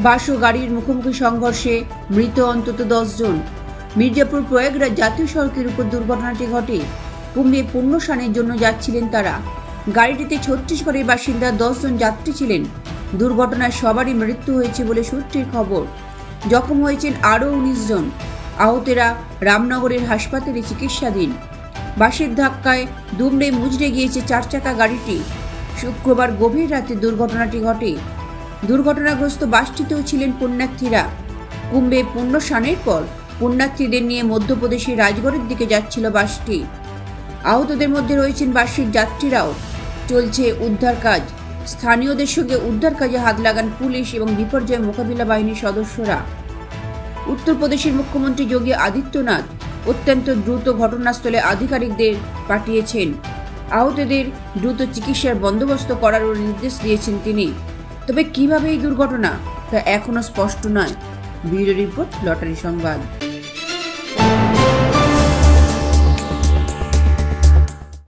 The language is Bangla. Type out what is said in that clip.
বাস ও গাড়ির মুখোমুখি সংঘর্ষে মৃত অন্তত 10 জন। মির্জাপুর প্রয়াগরাজ জাতীয় সড়কের উপর দুর্ঘটনাটি ঘটে। কুম্ভে পুণ্য স্নানের জন্য যাচ্ছিলেন তারা। গাড়িটিতে ছত্তিশগড়ের বাসিন্দা 10 জন যাত্রী ছিলেন। দুর্ঘটনায় সবারই মৃত্যু হয়েছে বলে সূত্রের খবর। জখম হয়েছেন আরও 19 জন। আহতেরা রামনগরের হাসপাতালে চিকিৎসাধীন। বাসের ধাক্কায় দুমড়ে মুচড়ে গিয়েছে 4 চাকা গাড়িটি। শুক্রবার গভীর রাতে দুর্ঘটনাটি ঘটে। দুর্ঘটনাগ্রস্ত বাসটিতেও ছিলেন পুণ্যার্থীরা। কুম্ভে পুণ্য স্নানের পর পুণ্যার্থীদের নিয়ে মধ্যপ্রদেশের রাজগড়ের দিকে যাচ্ছিল বাসটি। আহতদের মধ্যে রয়েছেন বাসের যাত্রীরাও। চলছে উদ্ধার কাজ। স্থানীয়দের সঙ্গে উদ্ধার কাজে হাত লাগান পুলিশ এবং বিপর্যয় মোকাবিলা বাহিনীর সদস্যরা। উত্তরপ্রদেশের মুখ্যমন্ত্রী যোগী আদিত্যনাথ অত্যন্ত দ্রুত ঘটনাস্থলে আধিকারিকদের পাঠিয়েছেন। আহতদের দ্রুত চিকিৎসার বন্দোবস্ত করারও নির্দেশ দিয়েছেন তিনি। তবে কিভাবে এই দুর্ঘটনা তা এখনো স্পষ্ট নয়। ব্যুরো রিপোর্ট, লটারি সংবাদ।